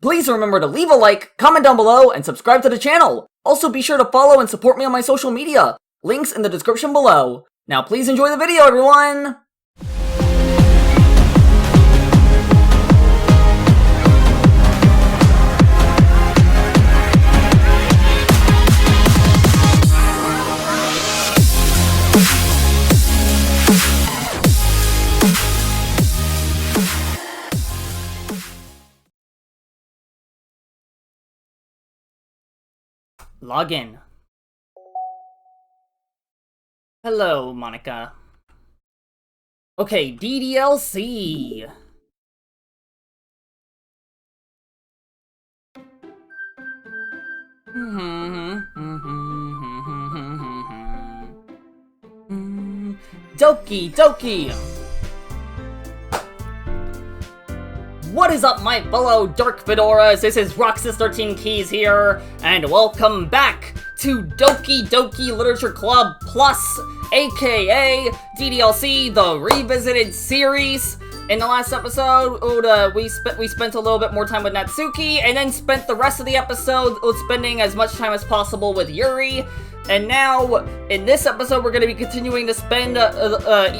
Please remember to leave a like, comment down below, and subscribe to the channel. Also be sure to follow and support me on my social media. Links in the description below. Now please enjoy the video, everyone! Login. Hello, Monica. Okay, DDLC. Doki Doki. What is up, my fellow Dark Fedoras? This is Roxas13 Keys here, and welcome back to Doki Doki Literature Club Plus, aka DDLC, the Revisited series. In the last episode, we spent a little bit more time with Natsuki, and then spent the rest of the episode spending as much time as possible with Yuri. And now, in this episode, we're going to be continuing to spend we're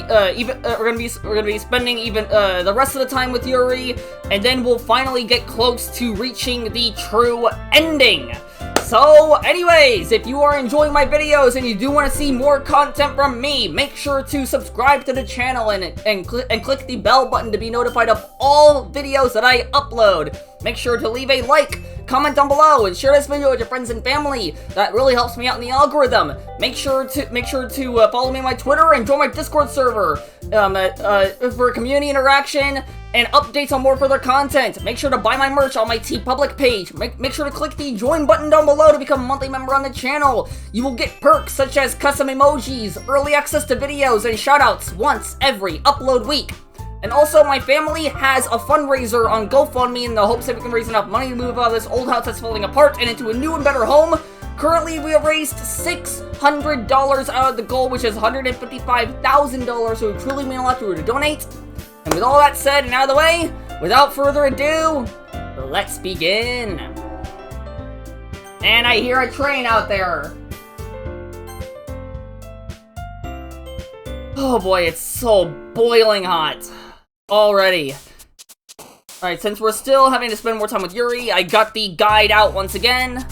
going to be spending even the rest of the time with Yuri, and then we'll finally get close to reaching the true ending. So, anyways, if you are enjoying my videos and you do want to see more content from me, make sure to subscribe to the channel and click the bell button to be notified of all videos that I upload. Make sure to leave a like, comment down below, and share this video with your friends and family. That really helps me out in the algorithm. Make sure to follow me on my Twitter and join my Discord server for community interaction and updates on more further content. Make sure to buy my merch on my TeePublic page. Make sure to click the join button down below to become a monthly member on the channel. You will get perks such as custom emojis, early access to videos, and shoutouts once every upload week. And also, my family has a fundraiser on GoFundMe in the hopes that we can raise enough money to move out of this old house that's falling apart and into a new and better home. Currently, we have raised $600 out of the goal, which is $155,000, so it would truly mean a lot to donate. And with all that said and out of the way, without further ado, let's begin. And I hear a train out there. Oh boy, it's so boiling hot already. Alright, since we're still having to spend more time with Yuri, I got the guide out once again.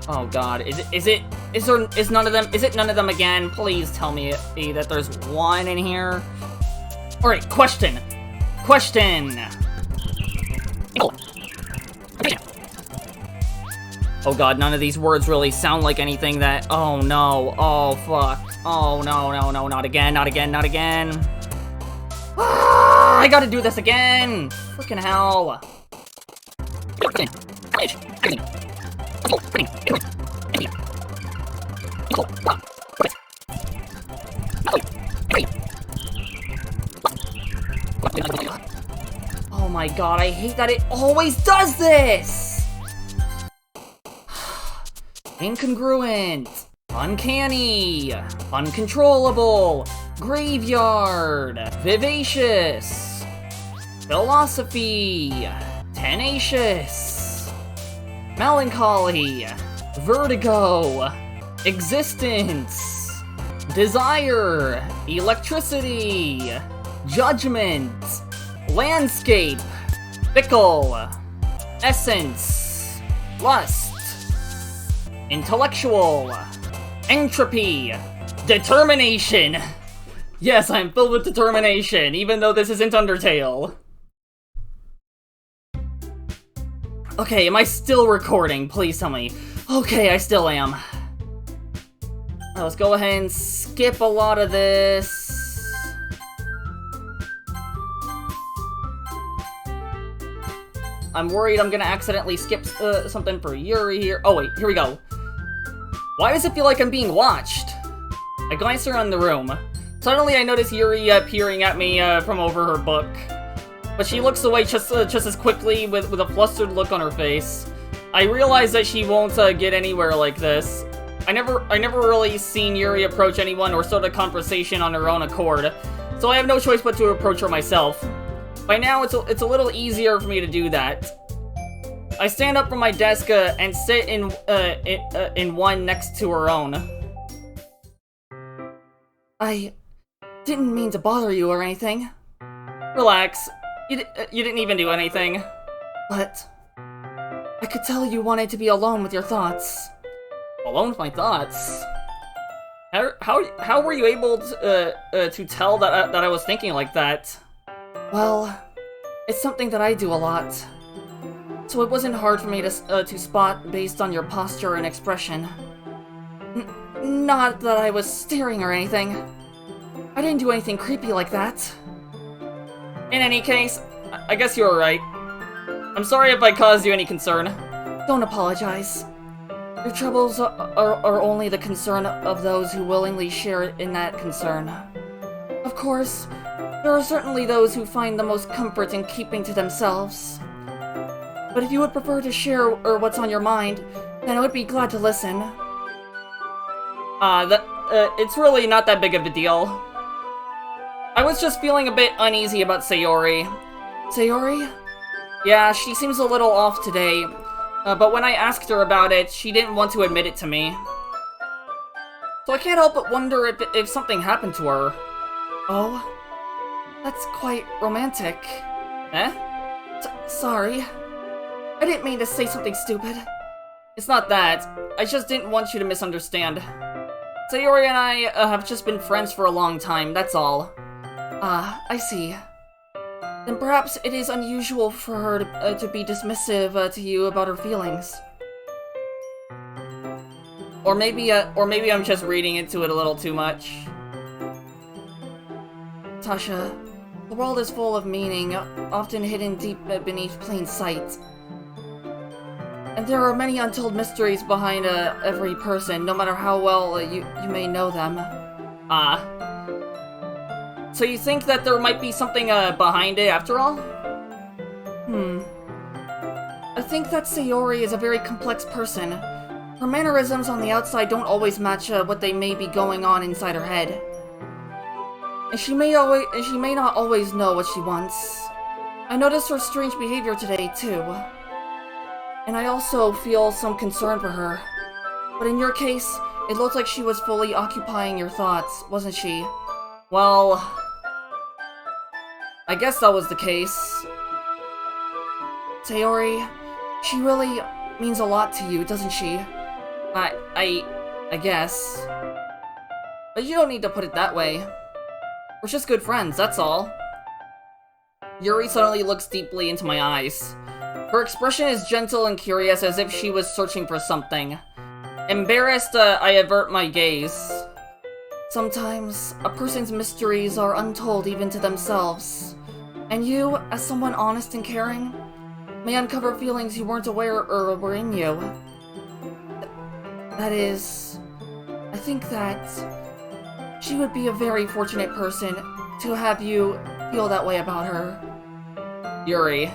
Oh god, is it none of them again? Please tell me that there's one in here. Alright, question. Oh god, none of these words really sound like anything that, oh no, oh fuck. Oh no, not again. Ah, I gotta do this again! Freaking hell. Oh my god, I hate that it always does this! Incongruent, uncanny, uncontrollable, graveyard, vivacious, philosophy, tenacious, melancholy, vertigo, existence, desire, electricity, judgment, landscape, fickle, essence, lust, intellectual, entropy, determination. Yes, I'm filled with determination, even though this isn't Undertale. Okay, am I still recording? Please tell me. Okay, I still am. Let's go ahead and skip a lot of this. I'm worried I'm gonna accidentally skip something for Yuri here. Oh wait, here we go. Why does it feel like I'm being watched? I glance around the room. Suddenly I notice Yuri peering at me from over her book. but she looks away just as quickly with a flustered look on her face. I realize that she won't get anywhere like this. I never really seen Yuri approach anyone or start a conversation on her own accord, so I have no choice but to approach her myself. By now, it's a little easier for me to do that. I stand up from my desk and sit in one next to her own. I didn't mean to bother you or anything. Relax. You didn't even do anything. But I could tell you wanted to be alone with your thoughts. Alone with my thoughts? How were you able to tell that I was thinking like that? Well, it's something that I do a lot. So it wasn't hard for me to spot based on your posture and expression. Not that I was staring or anything. I didn't do anything creepy like that. In any case, I guess you were right. I'm sorry if I caused you any concern. Don't apologize. Your troubles are only the concern of those who willingly share in that concern. Of course, there are certainly those who find the most comfort in keeping to themselves. But if you would prefer to share what's on your mind, then I would be glad to listen. It's really not that big of a deal. I was just feeling a bit uneasy about Sayori. Sayori? Yeah, she seems a little off today. But when I asked her about it, she didn't want to admit it to me. So I can't help but wonder if something happened to her. Oh? That's quite romantic. Eh? Sorry. I didn't mean to say something stupid. It's not that. I just didn't want you to misunderstand. Sayori and I have just been friends for a long time, that's all. I see. Then perhaps it is unusual for her to be dismissive to you about her feelings. Or maybe I'm just reading into it a little too much. Tasha, the world is full of meaning, often hidden deep beneath plain sight. And there are many untold mysteries behind every person, no matter how well you may know them. So you think that there might be something behind it after all? I think that Sayori is a very complex person. Her mannerisms on the outside don't always match what they may be going on inside her head. And she may not always know what she wants. I noticed her strange behavior today, too. And I also feel some concern for her. But in your case, it looked like she was fully occupying your thoughts, wasn't she? Well, I guess that was the case. Sayori, she really means a lot to you, doesn't she? I guess. But you don't need to put it that way. We're just good friends, that's all. Yuri suddenly looks deeply into my eyes. Her expression is gentle and curious, as if she was searching for something. Embarrassed, I avert my gaze. Sometimes, a person's mysteries are untold even to themselves. And you, as someone honest and caring, may uncover feelings you weren't aware were in you. That is, I think that she would be a very fortunate person to have you feel that way about her. Yuri,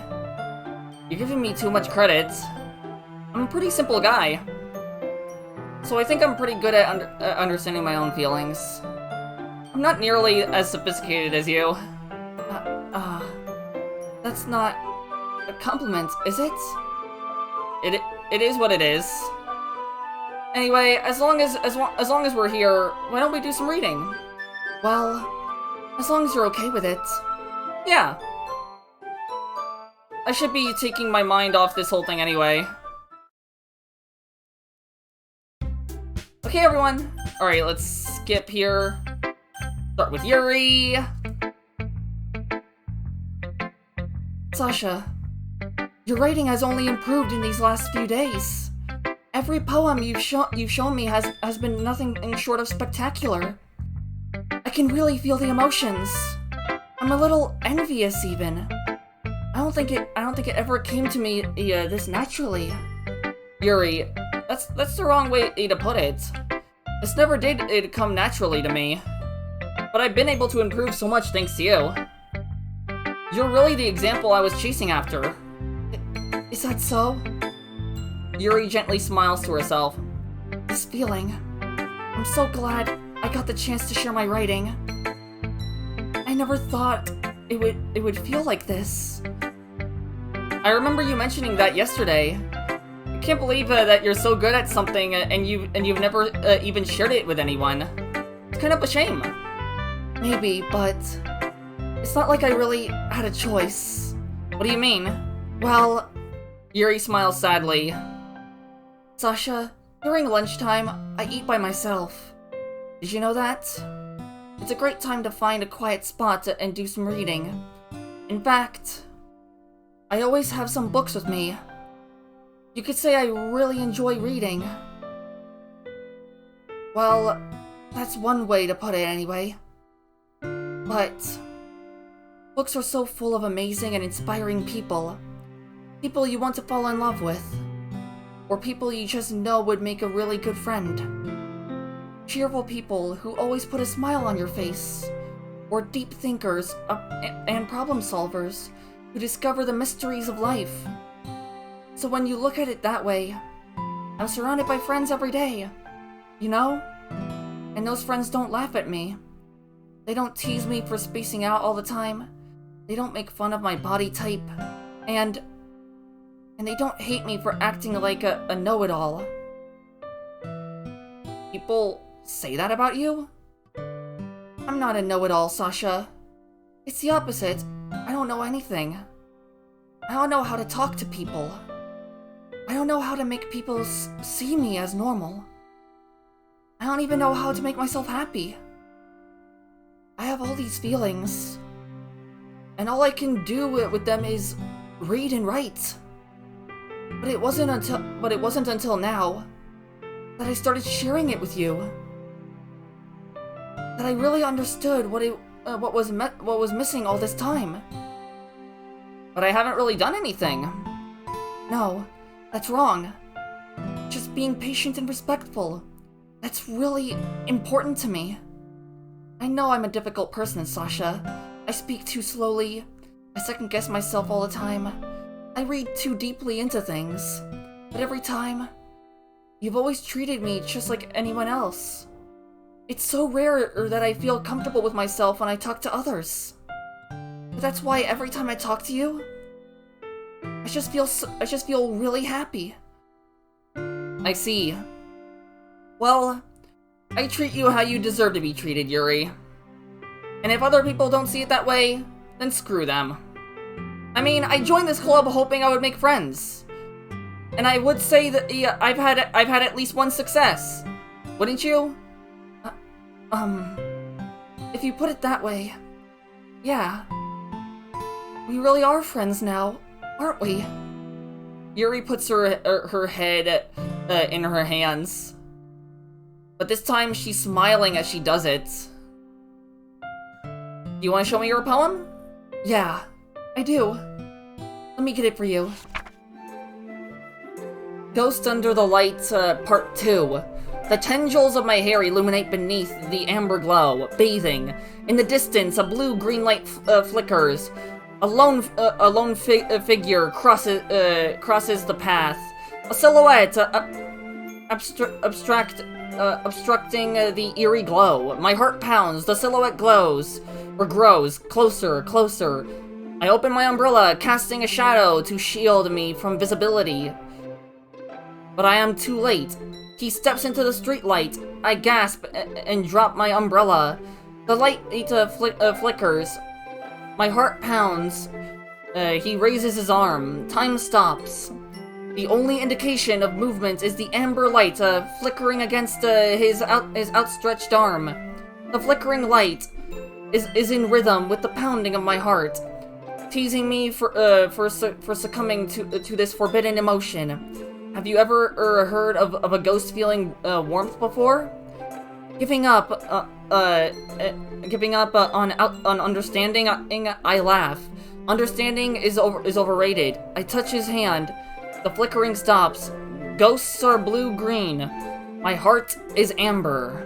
you're giving me too much credit. I'm a pretty simple guy. So I think I'm pretty good at understanding my own feelings. I'm not nearly as sophisticated as you. That's not a compliment, is it? It is what it is. Anyway, as long as we're here, why don't we do some reading? Well, as long as you're okay with it. Yeah. I should be taking my mind off this whole thing anyway. Okay, everyone. Alright, let's skip here. Start with Yuri. Sasha, your writing has only improved in these last few days. Every poem you've shown me has been nothing short of spectacular. I can really feel the emotions. I'm a little envious, even. I don't think it ever came to me this naturally. Yuri, that's the wrong way to put it. This never did come naturally to me. But I've been able to improve so much thanks to you. You're really the example I was chasing after. Is that so? Yuri gently smiles to herself. This feeling. I'm so glad I got the chance to share my writing. I never thought it would feel like this. I remember you mentioning that yesterday. I can't believe that you're so good at something and you've never even shared it with anyone. It's kind of a shame. Maybe, but it's not like I really had a choice. What do you mean? Well, Yuri smiles sadly. Sasha, during lunchtime, I eat by myself. Did you know that? It's a great time to find a quiet spot and do some reading. In fact, I always have some books with me. You could say I really enjoy reading. Well, that's one way to put it anyway. But books are so full of amazing and inspiring people. People you want to fall in love with. Or people you just know would make a really good friend. Cheerful people who always put a smile on your face. Or deep thinkers and problem solvers who discover the mysteries of life. So when you look at it that way, I'm surrounded by friends every day, you know? And those friends don't laugh at me. They don't tease me for spacing out all the time. They don't make fun of my body type. And they don't hate me for acting like a know-it-all. People say that about you? I'm not a know-it-all, Sasha. It's the opposite. I don't know anything. I don't know how to talk to people. I don't know how to make people see me as normal. I don't even know how to make myself happy. I have all these feelings. And all I can do with them is read and write. But it wasn't until now that I started sharing it with you that I really understood what was missing all this time. But I haven't really done anything. No, that's wrong. Just being patient and respectful. That's really important to me. I know I'm a difficult person, Sasha. I speak too slowly. I second-guess myself all the time. I read too deeply into things. But every time, you've always treated me just like anyone else. It's so rare that I feel comfortable with myself when I talk to others. But that's why every time I talk to you, I just feel really happy. I see. Well, I treat you how you deserve to be treated, Yuri. And if other people don't see it that way, then screw them. I mean, I joined this club hoping I would make friends. And I would say that I've had at least one success. Wouldn't you? If you put it that way, yeah. We really are friends now, aren't we? Yuri puts her head in her hands. But this time she's smiling as she does it. Do you want to show me your poem? Yeah, I do. Let me get it for you. Ghost Under the Light, Part 2. The tendrils of my hair illuminate beneath the amber glow, bathing. In the distance, a blue-green light flickers. A lone figure crosses the path. A silhouette, obstructing the eerie glow. My heart pounds. The silhouette glows, or grows, closer. I open my umbrella, casting a shadow to shield me from visibility. But I am too late. He steps into the streetlight. I gasp and drop my umbrella. The light flickers. My heart pounds. He raises his arm. Time stops. The only indication of movement is the amber light flickering against his outstretched arm. The flickering light is in rhythm with the pounding of my heart, teasing me for succumbing to this forbidden emotion. Have you ever heard of a ghost feeling warmth before? Giving up on understanding. I laugh. Understanding is overrated. I touch his hand. The flickering stops. Ghosts are blue-green. My heart is amber.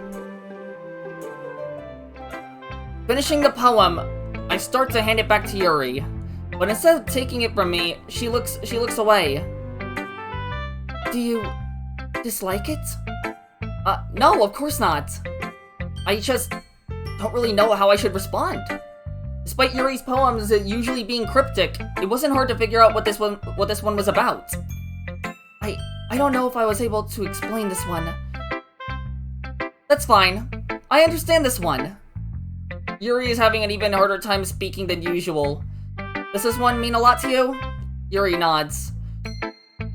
Finishing the poem, I start to hand it back to Yuri, but instead of taking it from me, she looks away. Do you dislike it? No, of course not. I just don't really know how I should respond. Despite Yuri's poems usually being cryptic, it wasn't hard to figure out what this one was about. I don't know if I was able to explain this one. That's fine. I understand this one. Yuri is having an even harder time speaking than usual. Does this one mean a lot to you? Yuri nods.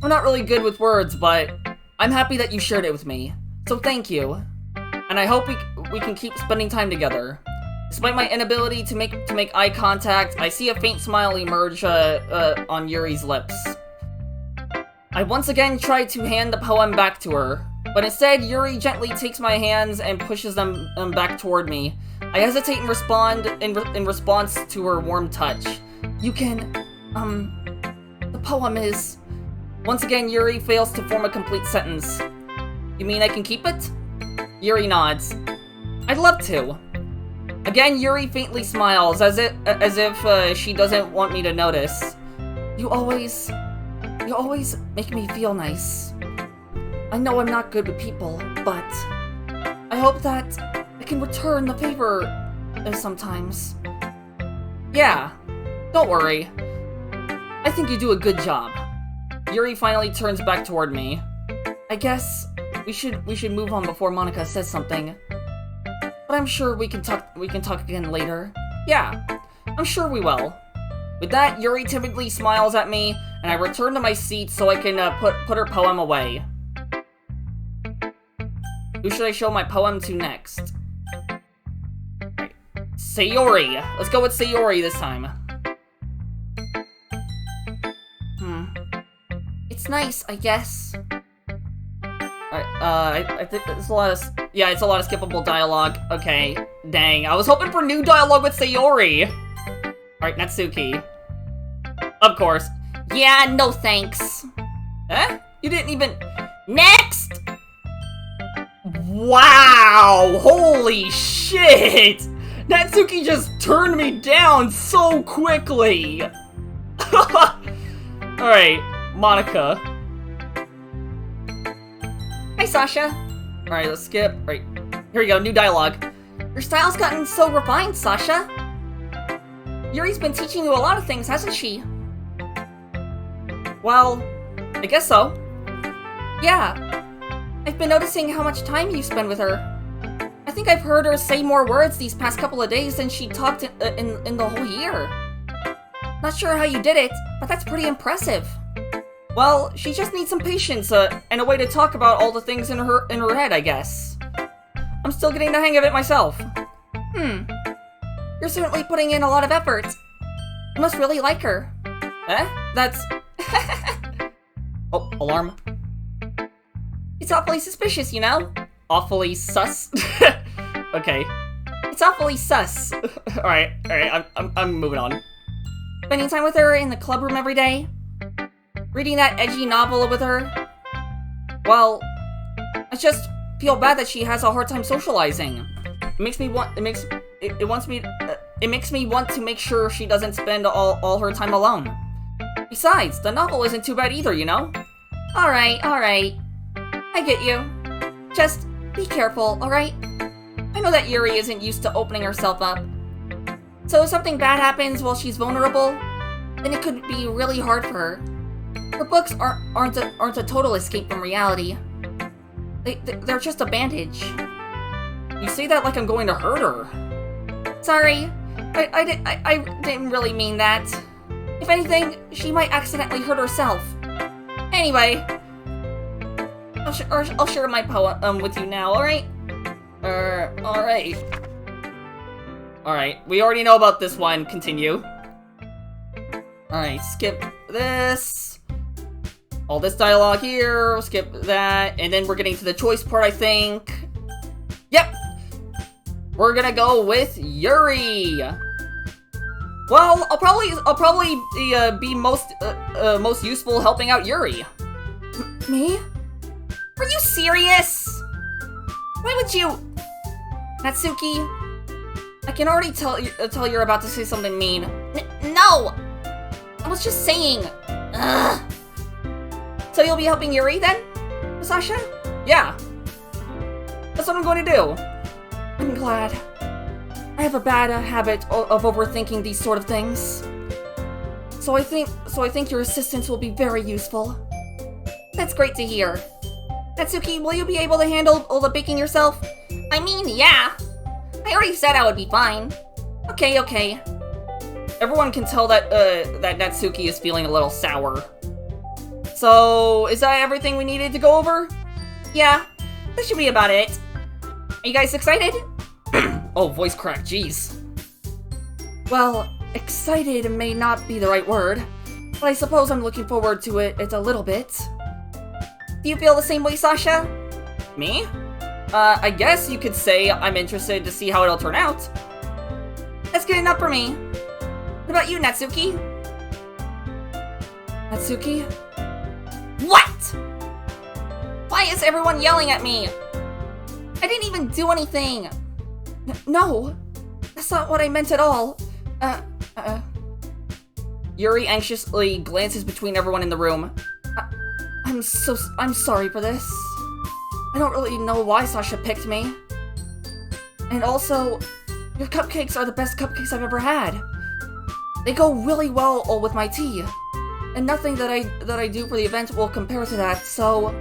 I'm not really good with words, but I'm happy that you shared it with me. So thank you. And I hope we can keep spending time together. Despite my inability to make eye contact, I see a faint smile emerge on Yuri's lips. I once again try to hand the poem back to her, but instead Yuri gently takes my hands and pushes them back toward me. I hesitate and respond in response to her warm touch. You can, the poem is... Once again, Yuri fails to form a complete sentence. You mean I can keep it? Yuri nods. I'd love to. Again, Yuri faintly smiles, as if she doesn't want me to notice. You always make me feel nice. I know I'm not good with people, but I hope that I can return the favor sometimes. Yeah, don't worry. I think you do a good job. Yuri finally turns back toward me. I guess we should move on before Monika says something. But I'm sure we can talk again later. Yeah, I'm sure we will. With that, Yuri timidly smiles at me, and I return to my seat so I can put her poem away. Who should I show my poem to next? Right. Sayori! Let's go with Sayori this time. It's nice, I guess. Alright, I think there's a lot of... Yeah, it's a lot of skippable dialogue. Okay, dang. I was hoping for new dialogue with Sayori! Alright, Natsuki. Of course. Yeah, no thanks. Eh? You didn't even... Next! Wow! Holy shit! Natsuki just turned me down so quickly! Alright, Monika. Hi, Sasha. Alright, let's skip. Right. Here we go, new dialogue. Your style's gotten so refined, Sasha. Yuri's been teaching you a lot of things, hasn't she? Well, I guess so. Yeah. I've been noticing how much time you spend with her. I think I've heard her say more words these past couple of days than she talked in the whole year. Not sure how you did it, but that's pretty impressive. Well, she just needs some patience, and a way to talk about all the things in her head, I guess. I'm still getting the hang of it myself. You're certainly putting in a lot of effort. You must really like her. Eh? That's... Oh, alarm. It's awfully suspicious, you know? Awfully sus? Okay. It's awfully sus. Alright, I'm moving on. Spending time with her in the club room every day? Reading that edgy novel with her? Well, I just feel bad that she has a hard time socializing. It makes me want to make sure she doesn't spend all her time alone. Besides, the novel isn't too bad either, you know? Alright. I get you. Just be careful, alright? I know that Yuri isn't used to opening herself up. So if something bad happens while she's vulnerable, then it could be really hard for her. Her books aren't a total escape from reality. They're just a bandage. You say that like I'm going to hurt her. Sorry, I didn't really mean that. If anything, she might accidentally hurt herself. Anyway, I'll share my poem with you now, alright? Alright. Alright, we already know about this one. Continue. Alright, skip this. All this dialogue here, skip that, and then we're getting to the choice part, I think. Yep! We're gonna go with Yuri! Well, I'll probably be most useful helping out Yuri. Me? Are you serious? Why would you... Natsuki, I can already tell you're about to say something mean. No! I was just saying. Ugh. So you'll be helping Yuri then, Sasha? Yeah. That's what I'm going to do. I'm glad. I have a bad habit of overthinking these sort of things. So I think your assistance will be very useful. That's great to hear. Natsuki, will you be able to handle all the baking yourself? I mean, yeah. I already said I would be fine. Okay. Everyone can tell that that Natsuki is feeling a little sour. So, is that everything we needed to go over? Yeah, that should be about it. Are you guys excited? Oh, voice crack, jeez. Well, excited may not be the right word, but I suppose I'm looking forward to it a little bit. Do you feel the same way, Sasha? Me? I guess you could say I'm interested to see how it'll turn out. That's good enough for me. What about you, Natsuki? Natsuki? What? Why is everyone yelling at me? I didn't even do anything. No, that's not what I meant at all. Yuri anxiously glances between everyone in the room. I'm sorry for this. I don't really know why Sasha picked me. And also, your cupcakes are the best cupcakes I've ever had. They go really well all with my tea. And nothing that I do for the event will compare to that, so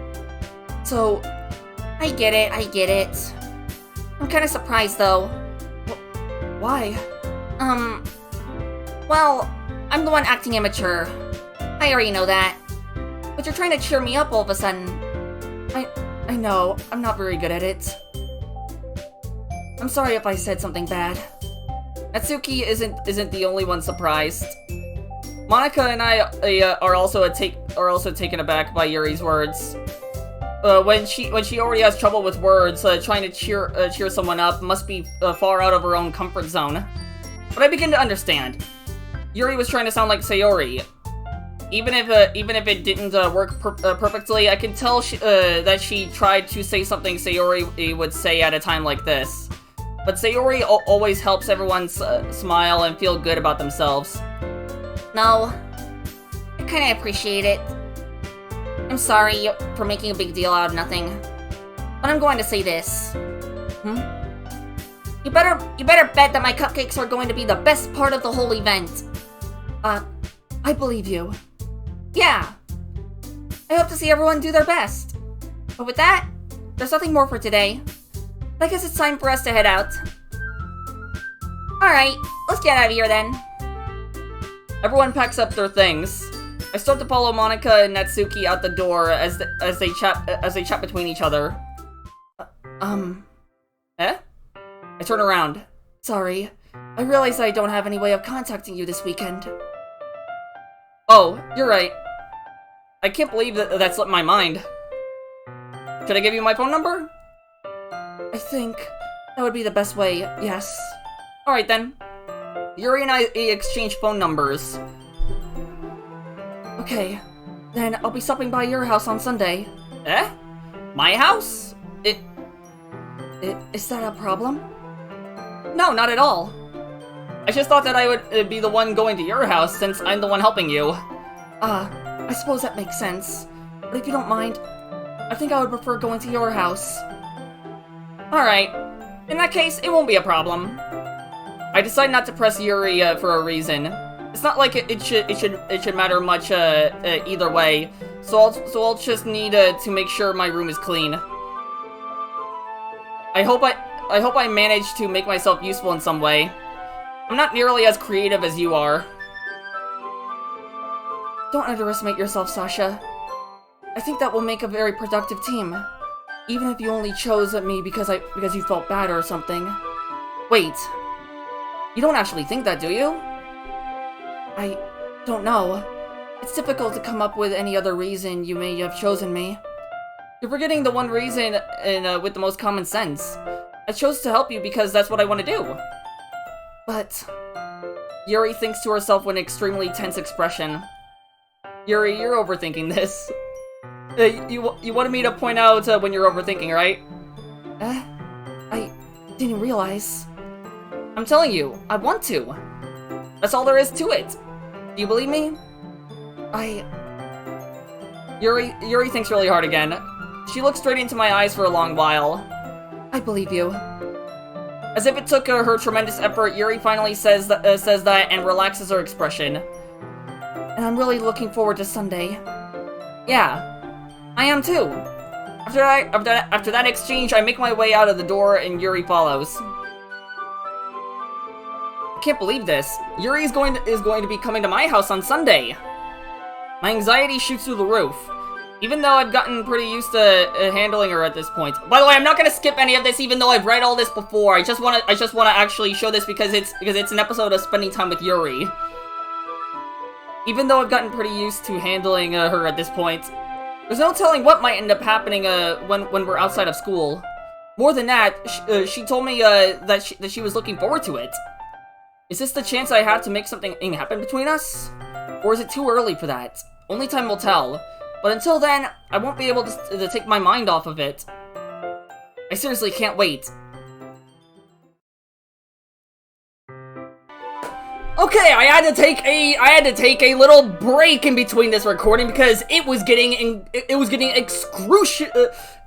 I get it. I'm kinda surprised though. Why? Well, I'm the one acting immature. I already know that. But you're trying to cheer me up all of a sudden. I know, I'm not very good at it. I'm sorry if I said something bad. Natsuki isn't the only one surprised. Monica and I are also taken aback by Yuri's words. When she already has trouble with words, trying to cheer someone up must be far out of her own comfort zone. But I begin to understand. Yuri was trying to sound like Sayori. Even if it didn't work perfectly, I can tell that she tried to say something Sayori would say at a time like this. But Sayori always helps everyone smile and feel good about themselves. No, I kinda appreciate it. I'm sorry for making a big deal out of nothing, but I'm going to say this. You better bet that my cupcakes are going to be the best part of the whole event. I believe you. Yeah. I hope to see everyone do their best. But with that, there's nothing more for today. I guess it's time for us to head out. Alright, let's get out of here then. Everyone packs up their things. I start to follow Monica and Natsuki out the door as they chat between each other. Eh? I turn around. Sorry, I realize I don't have any way of contacting you this weekend. Oh, you're right. I can't believe that slipped my mind. Should I give you my phone number? I think that would be the best way, yes. Alright then. Yuri and I exchange phone numbers. Okay, then I'll be stopping by your house on Sunday. Eh? My house? Is that a problem? No, not at all. I just thought that I would be the one going to your house since I'm the one helping you. I suppose that makes sense. But if you don't mind, I think I would prefer going to your house. Alright. In that case, it won't be a problem. I decide not to press Yuri for a reason. It's not like it should matter much either way. So I'll just need to make sure my room is clean. I hope I manage to make myself useful in some way. I'm not nearly as creative as you are. Don't underestimate yourself, Sasha. I think that will make a very productive team. Even if you only chose me because you felt bad or something. Wait. You don't actually think that, do you? I don't know. It's difficult to come up with any other reason you may have chosen me. You're forgetting the one reason with the most common sense. I chose to help you because that's what I want to do. But... Yuri thinks to herself with an extremely tense expression. Yuri, you're overthinking this. You wanted me to point out when you're overthinking, right? I didn't realize. I'm telling you, I want to. That's all there is to it. Do you believe me? Yuri thinks really hard again. She looks straight into my eyes for a long while. I believe you. As if it took her tremendous effort, Yuri finally says that and relaxes her expression. And I'm really looking forward to Sunday. Yeah, I am too. After that exchange, I make my way out of the door and Yuri follows. I can't believe this. Yuri is going to be coming to my house on Sunday. My anxiety shoots through the roof. Even though I've gotten pretty used to handling her at this point. By the way, I'm not gonna skip any of this, even though I've read all this before. I just wanna actually show this because it's an episode of spending time with Yuri. Even though I've gotten pretty used to handling her at this point, there's no telling what might end up happening when we're outside of school. More than that, she told me that she was looking forward to it. Is this the chance I have to make something happen between us? Or is it too early for that? Only time will tell. But until then, I won't be able to take my mind off of it. I seriously can't wait. Okay, I had to take a little break in between this recording because it was getting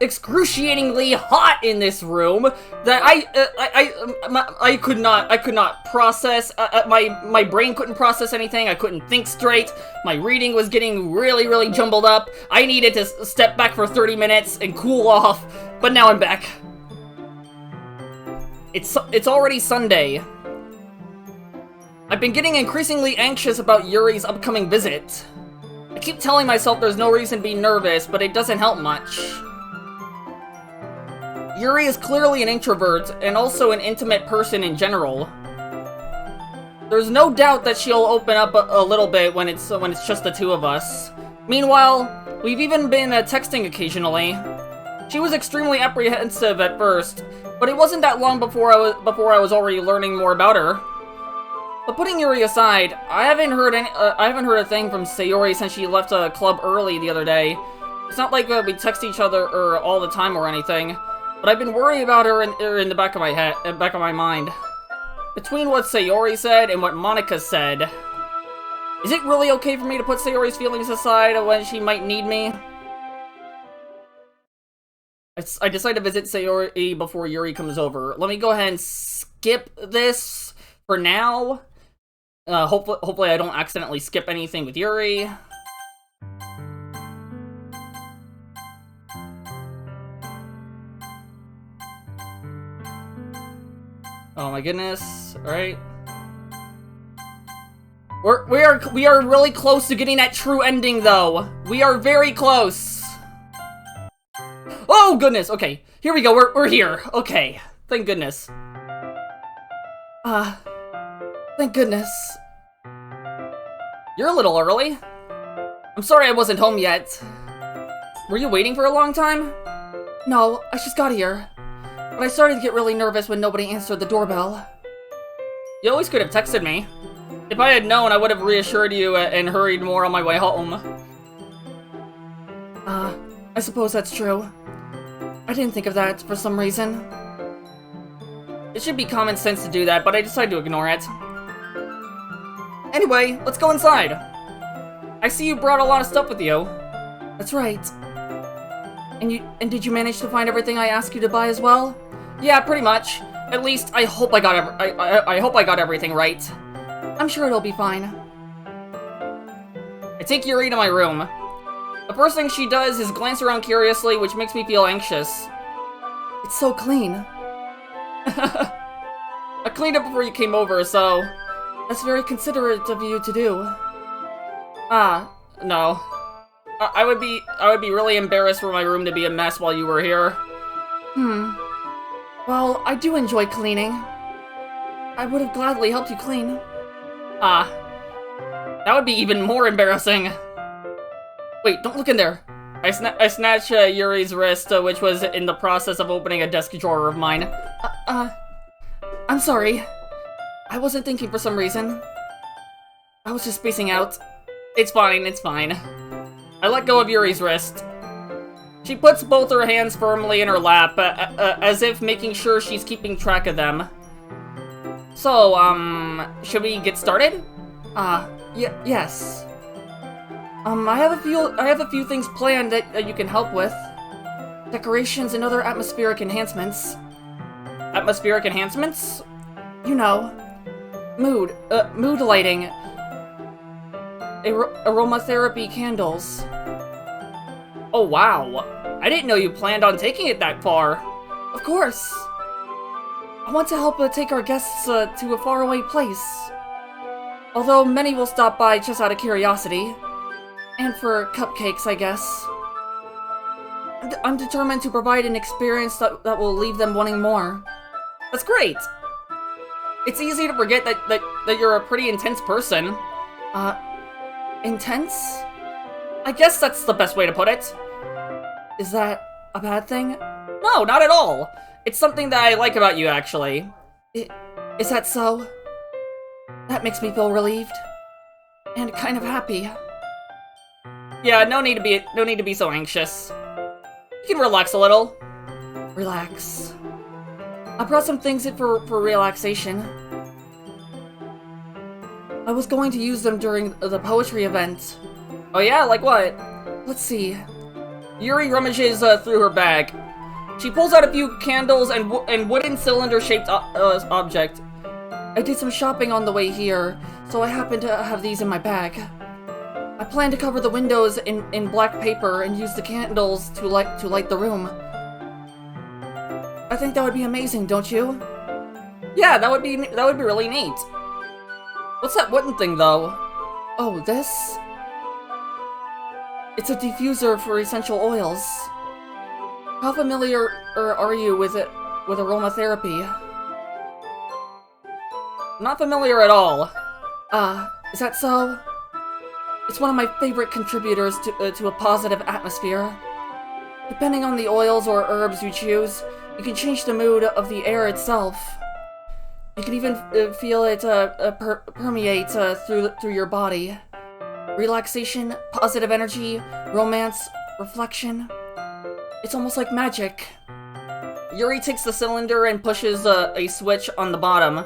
excruciatingly hot in this room that I could not process. My brain couldn't process anything. I couldn't think straight. My reading was getting really jumbled up. I needed to step back for 30 minutes and cool off, but now I'm back. It's already Sunday. I've been getting increasingly anxious about Yuri's upcoming visit. I keep telling myself there's no reason to be nervous, but it doesn't help much. Yuri is clearly an introvert, and also an intimate person in general. There's no doubt that she'll open up a little bit when it's just the two of us. Meanwhile, we've even been texting occasionally. She was extremely apprehensive at first, but it wasn't that long before I was already learning more about her. But putting Yuri aside, I haven't heard a thing from Sayori since she left a club early the other day. It's not like we text each other all the time or anything, but I've been worried about her in the back of my mind. Between what Sayori said and what Monica said, is it really okay for me to put Sayori's feelings aside when she might need me? I decided to visit Sayori before Yuri comes over. Let me go ahead and skip this for now. Hopefully I don't accidentally skip anything with Yuri. Oh my goodness! All right, we are really close to getting that true ending, though. We are very close. Oh goodness! Okay, here we go. We're here. Okay, thank goodness. Thank goodness. You're a little early. I'm sorry I wasn't home yet. Were you waiting for a long time? No, I just got here. But I started to get really nervous when nobody answered the doorbell. You always could have texted me. If I had known, I would have reassured you and hurried more on my way home. I suppose that's true. I didn't think of that for some reason. It should be common sense to do that, but I decided to ignore it. Anyway, let's go inside. I see you brought a lot of stuff with you. That's right. And did you manage to find everything I asked you to buy as well? Yeah, pretty much. At least I hope I got everything right. I'm sure it'll be fine. I take Yuri to my room. The first thing she does is glance around curiously, which makes me feel anxious. It's so clean. I cleaned up before you came over, so that's very considerate of you to do. No. I would be really embarrassed for my room to be a mess while you were here. Well, I do enjoy cleaning. I would have gladly helped you clean. That would be even more embarrassing. Wait, don't look in there. I snatch Yuri's wrist, which was in the process of opening a desk drawer of mine. I'm sorry. I wasn't thinking for some reason. I was just spacing out. It's fine, it's fine. I let go of Yuri's wrist. She puts both her hands firmly in her lap, as if making sure she's keeping track of them. So, should we get started? Yes. I have a few things planned that you can help with. Decorations and other atmospheric enhancements. Atmospheric enhancements? You know. Mood lighting. Aromatherapy candles. Oh wow, I didn't know you planned on taking it that far. Of course. I want to help take our guests to a faraway place. Although many will stop by just out of curiosity. And for cupcakes, I guess. I'm determined to provide an experience that will leave them wanting more. That's great! It's easy to forget that you're a pretty intense person. Intense? I guess that's the best way to put it. Is that a bad thing? No, not at all! It's something that I like about you, actually. Is that so? That makes me feel relieved. And kind of happy. Yeah, no need to be so anxious. You can relax a little. Relax. I brought some things in for relaxation. I was going to use them during the poetry event. Oh yeah, like what? Let's see. Yuri rummages through her bag. She pulls out a few candles and wooden cylinder-shaped object. I did some shopping on the way here, so I happen to have these in my bag. I plan to cover the windows in black paper and use the candles to light the room. I think that would be amazing, don't you? Yeah, that would be really neat. What's that wooden thing, though? Oh, this? It's a diffuser for essential oils. How familiar are you with aromatherapy? Not familiar at all. Is that so? It's one of my favorite contributors to a positive atmosphere. Depending on the oils or herbs you choose, you can change the mood of the air itself. You can even feel it permeate through your body. Relaxation, positive energy, romance, reflection. It's almost like magic. Yuri takes the cylinder and pushes a switch on the bottom.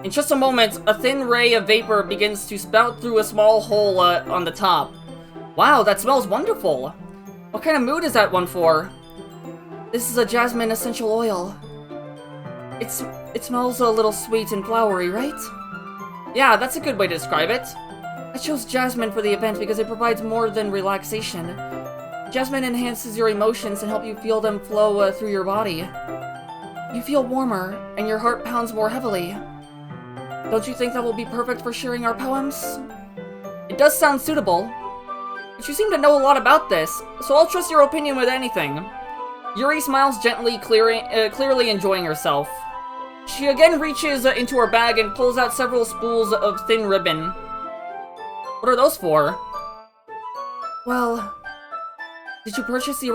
In just a moment, a thin ray of vapor begins to spout through a small hole on the top. Wow, that smells wonderful! What kind of mood is that one for? This is a jasmine essential oil. It smells a little sweet and flowery, right? Yeah, that's a good way to describe it. I chose jasmine for the event because it provides more than relaxation. Jasmine enhances your emotions and help you feel them flow through your body. You feel warmer, and your heart pounds more heavily. Don't you think that will be perfect for sharing our poems? It does sound suitable. But you seem to know a lot about this, so I'll trust your opinion with anything. Yuri smiles gently, clearly enjoying herself. She again reaches into her bag and pulls out several spools of thin ribbon. What are those for? Well, did you purchase the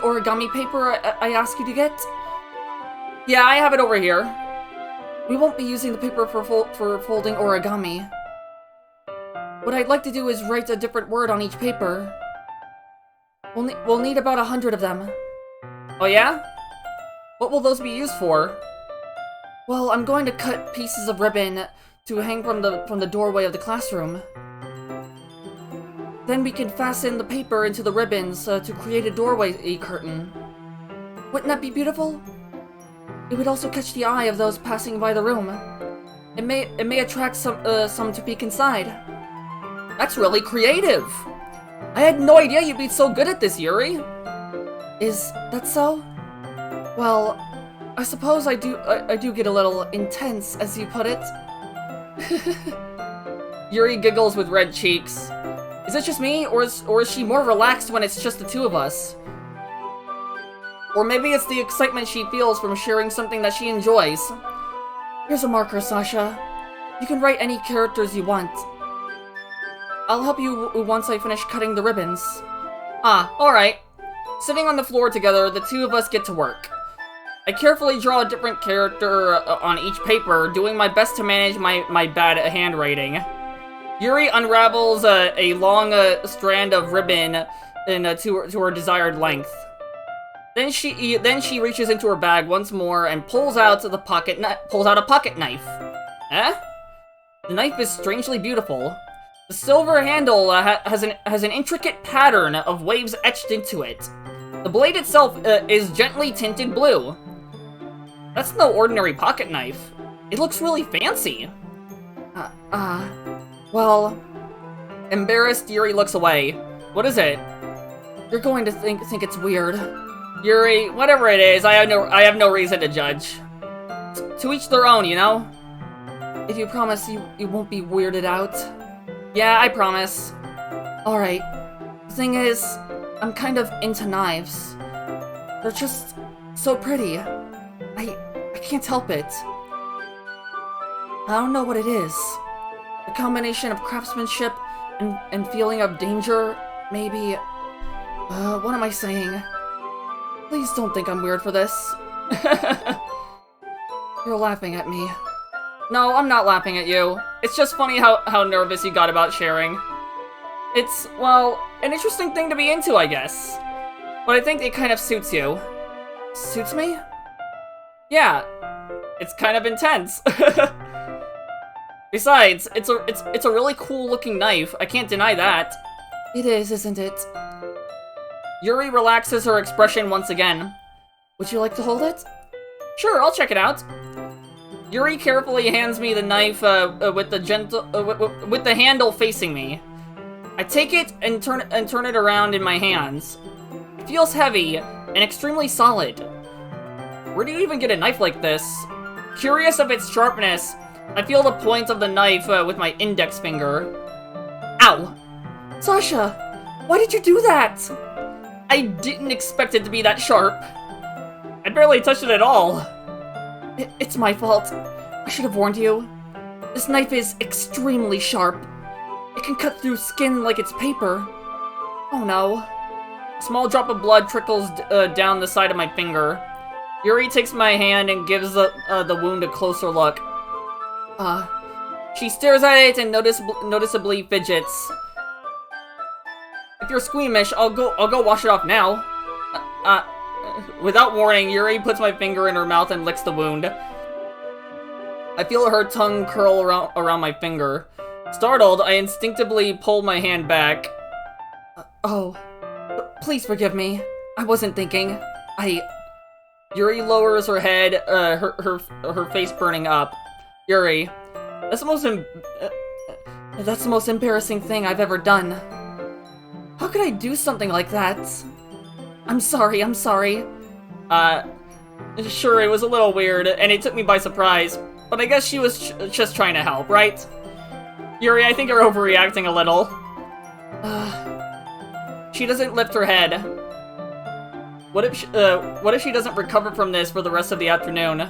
origami paper I asked you to get? Yeah, I have it over here. We won't be using the paper for folding origami. What I'd like to do is write a different word on each paper. We'll need about 100 of them. Oh yeah? What will those be used for? Well, I'm going to cut pieces of ribbon to hang from the doorway of the classroom. Then we can fasten the paper into the ribbons to create a doorway curtain. Wouldn't that be beautiful? It would also catch the eye of those passing by the room. It may attract some to peek inside. That's really creative! I had no idea you'd be so good at this, Yuri! Is that so? Well, I suppose I do get a little intense, as you put it. Yuri giggles with red cheeks. Is it just me, or is she more relaxed when it's just the two of us? Or maybe it's the excitement she feels from sharing something that she enjoys. Here's a marker, Sasha. You can write any characters you want. I'll help you once I finish cutting the ribbons. Alright. Sitting on the floor together, the two of us get to work. I carefully draw a different character on each paper, doing my best to manage my bad handwriting. Yuri unravels a long strand of ribbon to her desired length. Then she reaches into her bag once more and pulls out a pocket knife. Eh? The knife is strangely beautiful. The silver handle has an intricate pattern of waves etched into it. The blade itself is gently tinted blue. That's no ordinary pocket knife. It looks really fancy. Well... Embarrassed, Yuri looks away. What is it? You're going to think it's weird. Yuri, whatever it is, I have no reason to judge. To each their own, you know? If you promise you won't be weirded out. Yeah, I promise. Alright. The thing is, I'm kind of into knives. They're just so pretty. I can't help it. I don't know what it is. The combination of craftsmanship and feeling of danger, maybe... what am I saying? Please don't think I'm weird for this. You're laughing at me. No, I'm not laughing at you. It's just funny how nervous you got about sharing. It's, well, an interesting thing to be into, I guess. But I think it kind of suits you. Suits me? Yeah. It's kind of intense. Besides, it's a really cool looking knife. I can't deny that. It is, isn't it? Yuri relaxes her expression once again. Would you like to hold it? Sure, I'll check it out. Yuri carefully hands me the knife with the handle facing me. I take it and turn it around in my hands. It feels heavy and extremely solid. Where do you even get a knife like this? Curious of its sharpness, I feel the point of the knife with my index finger. Ow! Sasha, why did you do that? I didn't expect it to be that sharp. I barely touched it at all. It's my fault. I should have warned you. This knife is extremely sharp. It can cut through skin like it's paper. Oh no. A small drop of blood trickles down the side of my finger. Yuri takes my hand and gives the wound a closer look. She stares at it and noticeably fidgets. If you're squeamish, I'll go wash it off now. Without warning, Yuri puts my finger in her mouth and licks the wound. I feel her tongue curl around my finger. Startled, I instinctively pull my hand back. Please forgive me. I wasn't thinking. Yuri lowers her head, her face burning up. Yuri, that's the most embarrassing thing I've ever done. How could I do something like that? I'm sorry. Sure, it was a little weird, and it took me by surprise, but I guess she was just trying to help, right? Yuri, I think you're overreacting a little. She doesn't lift her head. What if she doesn't recover from this for the rest of the afternoon?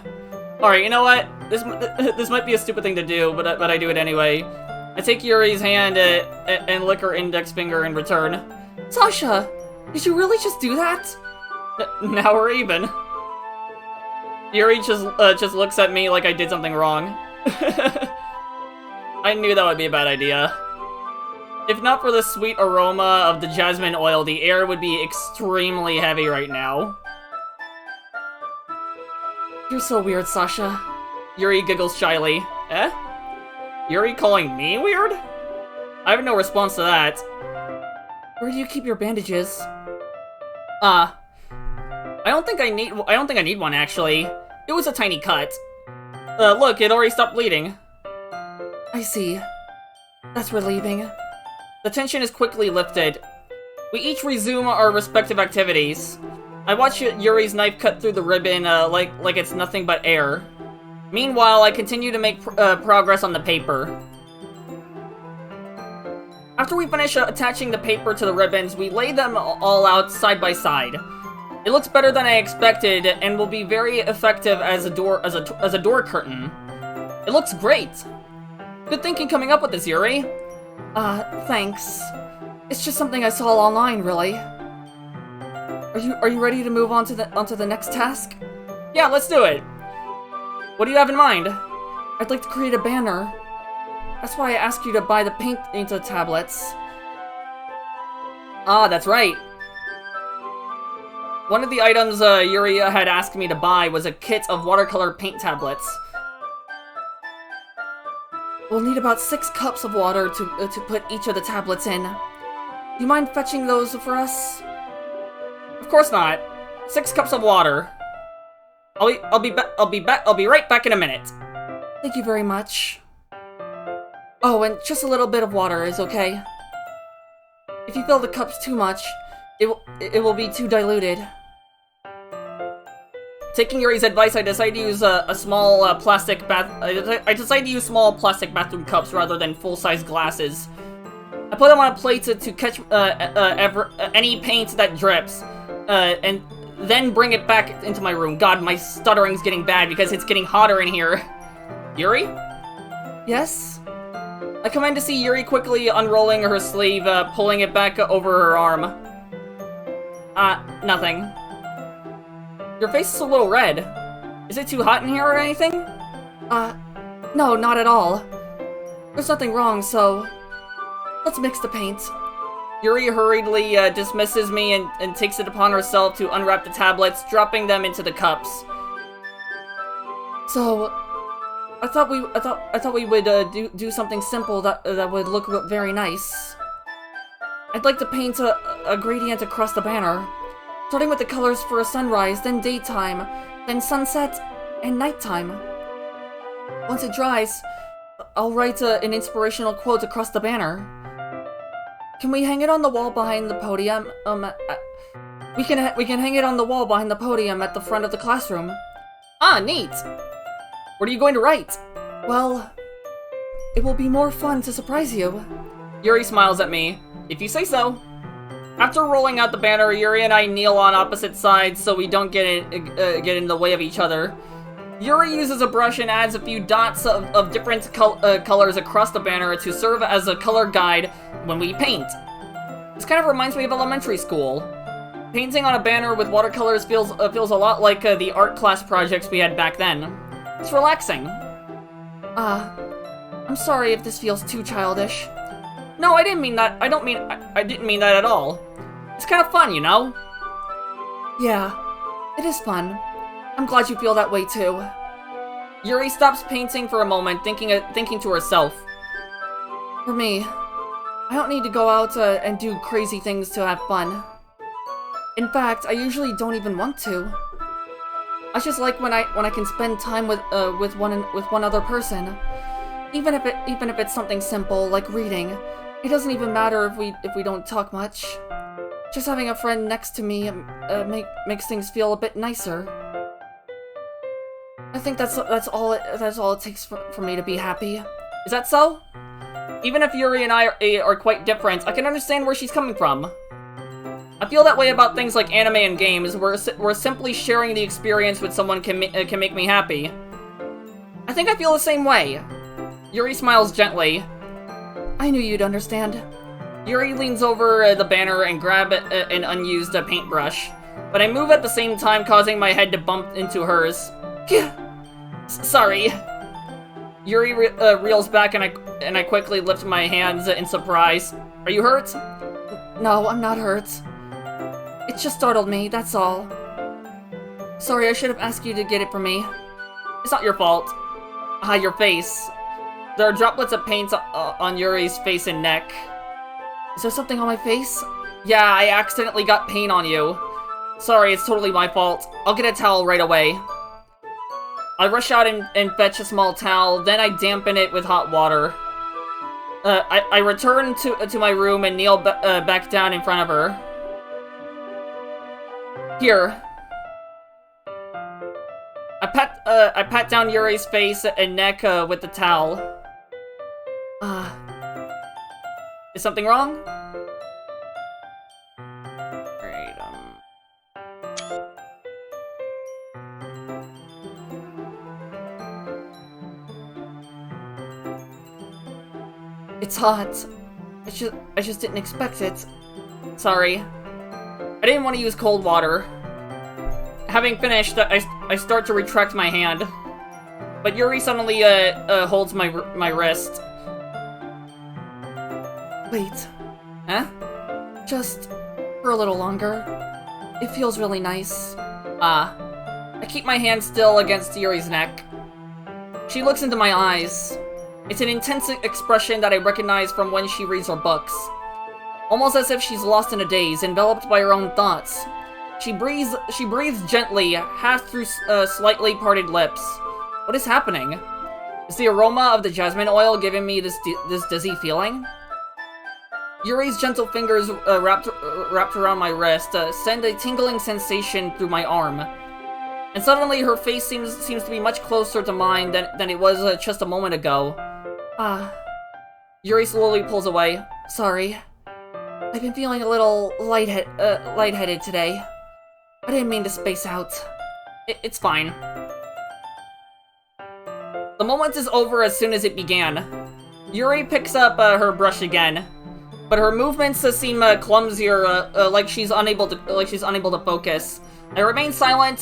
Alright, you know what? This might be a stupid thing to do, but I do it anyway. I take Yuri's hand and lick her index finger in return. Sasha, did you really just do that? Now we're even. Yuri just looks at me like I did something wrong. I knew that would be a bad idea. If not for the sweet aroma of the jasmine oil, the air would be extremely heavy right now. You're so weird, Sasha. Yuri giggles shyly. Eh? Yuri calling me weird? I have no response to that. Where do you keep your bandages? I don't think I need one, actually. It was a tiny cut. Look, it already stopped bleeding. I see. That's relieving. The tension is quickly lifted. We each resume our respective activities. I watch Yuri's knife cut through the ribbon like it's nothing but air. Meanwhile, I continue to make progress on the paper. After we finish attaching the paper to the ribbons, we lay them all out side by side. It looks better than I expected and will be very effective as a door curtain. It looks great. Good thinking coming up with this, Yuri. Thanks. It's just something I saw online, really. Are you ready to move on to the next task? Yeah, let's do it. What do you have in mind? I'd like to create a banner. That's why I asked you to buy the paint into the tablets. Ah, that's right. One of the items Yuri had asked me to buy was a kit of watercolor paint tablets. We'll need about 6 cups of water to put each of the tablets in. Do you mind fetching those for us? Of course not. 6 cups of water. I'll be right back in a minute. Thank you very much. Oh, and just a little bit of water is okay. If you fill the cups too much, it will be too diluted. Taking Yuri's advice, I decided to use a small plastic bath. I decided to use small plastic bathroom cups rather than full-size glasses. I put them on a plate to catch any paint that drips, and then bring it back into my room. God, my stuttering's getting bad because it's getting hotter in here. Yuri? Yes? I come in to see Yuri quickly unrolling her sleeve, pulling it back over her arm. Nothing. Your face is a little red. Is it too hot in here or anything? No, not at all. There's nothing wrong, so let's mix the paint. Yuri hurriedly dismisses me and takes it upon herself to unwrap the tablets, dropping them into the cups. So, I thought we would do something simple that would look very nice. I'd like to paint a gradient across the banner, starting with the colors for a sunrise, then daytime, then sunset, and nighttime. Once it dries, I'll write an inspirational quote across the banner. Can we hang it on the wall behind the podium? We can hang it on the wall behind the podium at the front of the classroom. Ah, neat! What are you going to write? Well, it will be more fun to surprise you. Yuri smiles at me. If you say so. After rolling out the banner, Yuri and I kneel on opposite sides so we don't get in the way of each other. Yuri uses a brush and adds a few dots of different colors across the banner to serve as a color guide when we paint. This kind of reminds me of elementary school. Painting on a banner with watercolors feels a lot like the art class projects we had back then. It's relaxing. I'm sorry if this feels too childish. No, I didn't mean that. I didn't mean that at all. It's kind of fun, you know? Yeah, it is fun. I'm glad you feel that way too. Yuri stops painting for a moment, thinking to herself. For me, I don't need to go out and do crazy things to have fun. In fact, I usually don't even want to. I just like when I can spend time with one other person, even if it's something simple like reading. It doesn't even matter if we don't talk much. Just having a friend next to me makes things feel a bit nicer. I think that's all it takes for me to be happy. Is that so? Even if Yuri and I are quite different, I can understand where she's coming from. I feel that way about things like anime and games, where simply sharing the experience with someone can make me happy. I think I feel the same way. Yuri smiles gently. I knew you'd understand. Yuri leans over the banner and grabs an unused paintbrush, but I move at the same time, causing my head to bump into hers. Sorry. Yuri reels back and I quickly lift my hands in surprise. Are you hurt? No, I'm not hurt. It just startled me, that's all. Sorry, I should have asked you to get it for me. It's not your fault. Your face. There are droplets of paint on Yuri's face and neck. Is there something on my face? Yeah, I accidentally got paint on you. Sorry, it's totally my fault. I'll get a towel right away. I rush out and fetch a small towel, then I dampen it with hot water. I return to my room and kneel back down in front of her. Here. I pat down Yuri's face and neck with the towel. Is something wrong? Alright, It's hot. I just didn't expect it. Sorry. I didn't want to use cold water. Having finished, I start to retract my hand. But Yuri suddenly holds my wrist. Wait. Huh? Just for a little longer. It feels really nice. I keep my hand still against Yuri's neck. She looks into my eyes. It's an intense expression that I recognize from when she reads her books. Almost as if she's lost in a daze, enveloped by her own thoughts. She breathes gently, half through slightly parted lips. What is happening? Is the aroma of the jasmine oil giving me this dizzy feeling? Yuri's gentle fingers wrapped around my wrist send a tingling sensation through my arm. And suddenly her face seems to be much closer to mine than it was just a moment ago. Yuri slowly pulls away. Sorry. I've been feeling a little lightheaded today. I didn't mean to space out. It's fine. The moment is over as soon as it began. Yuri picks up her brush again, but her movements seem clumsier, like she's unable to focus. I remain silent,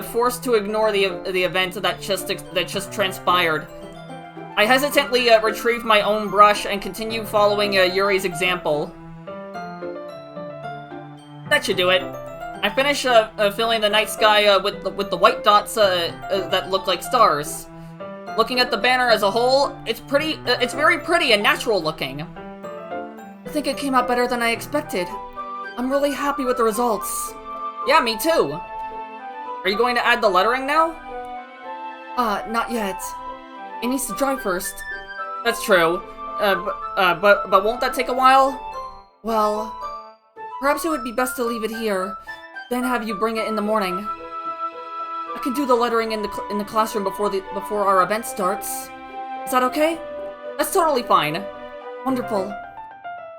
forced to ignore the event that just transpired. I hesitantly retrieve my own brush and continue following Yuri's example. That should do it. I finish filling the night sky with the white dots that look like stars. Looking at the banner as a whole, it's very pretty and natural looking. I think it came out better than I expected. I'm really happy with the results. Yeah, me too. Are you going to add the lettering now? Not yet. It needs to dry first. That's true. But won't that take a while? Well, perhaps it would be best to leave it here, then have you bring it in the morning. I can do the lettering in the classroom before our event starts. Is that okay? That's totally fine. Wonderful.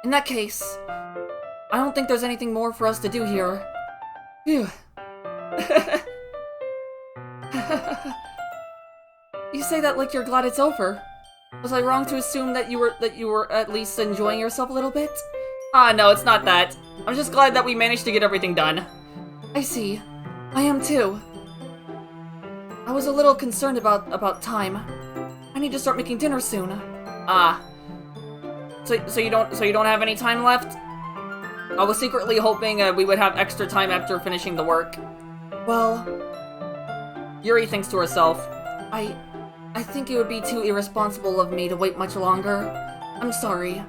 In that case, I don't think there's anything more for us to do here. Phew. You say that like you're glad it's over. Was I wrong to assume that you were at least enjoying yourself a little bit? No, it's not that. I'm just glad that we managed to get everything done. I see. I am too. I was a little concerned about time. I need to start making dinner soon. So you don't have any time left? I was secretly hoping we would have extra time after finishing the work. Well, Yuri thinks to herself, I think it would be too irresponsible of me to wait much longer. I'm sorry.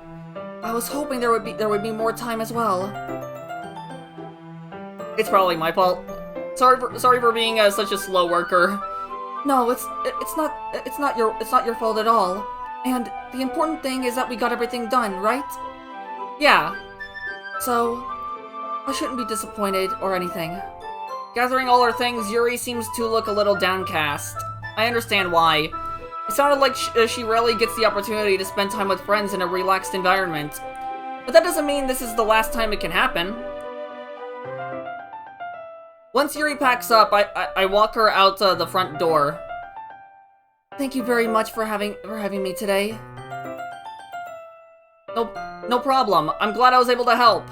I was hoping there would be more time as well. It's probably my fault. Sorry for being such a slow worker. No, it's not your fault at all. And the important thing is that we got everything done, right? Yeah. So, I shouldn't be disappointed or anything. Gathering all her things, Yuri seems to look a little downcast. I understand why. It sounded like she rarely gets the opportunity to spend time with friends in a relaxed environment. But that doesn't mean this is the last time it can happen. Once Yuri packs up, I walk her out the front door. Thank you very much for having me today. No problem. I'm glad I was able to help.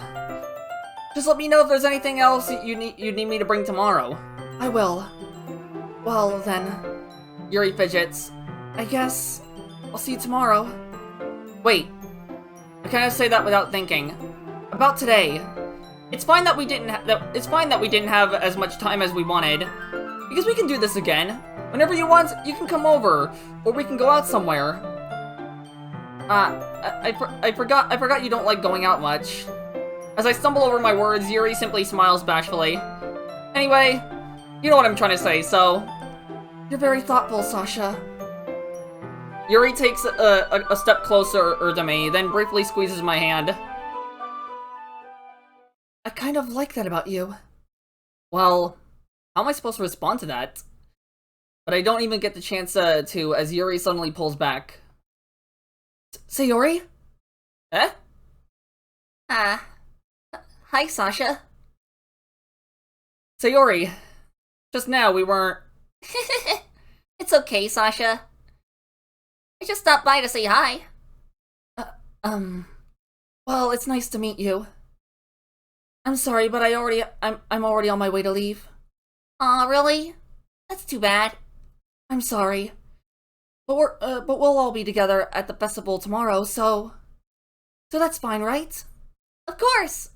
Just let me know if there's anything else you need me to bring tomorrow. I will. Well, then. Yuri fidgets. I guess I'll see you tomorrow. Wait. I kind of say that without thinking. About today. It's fine that we didn't have as much time as we wanted. Because we can do this again. Whenever you want, you can come over, or we can go out somewhere. I forgot you don't like going out much. As I stumble over my words, Yuri simply smiles bashfully. Anyway, you know what I'm trying to say, so... You're very thoughtful, Sasha. Yuri takes a step closer to me, then briefly squeezes my hand. I kind of like that about you. Well, how am I supposed to respond to that? But I don't even get the chance to, as Yuri suddenly pulls back. Sayori? Eh? Hi, Sasha. Sayori, just now we weren't... It's okay, Sasha. I just stopped by to say hi. Well, it's nice to meet you. I'm sorry, but I'm already on my way to leave. Aw, really? That's too bad. I'm sorry. But we'll all be together at the festival tomorrow, so that's fine, right? Of course!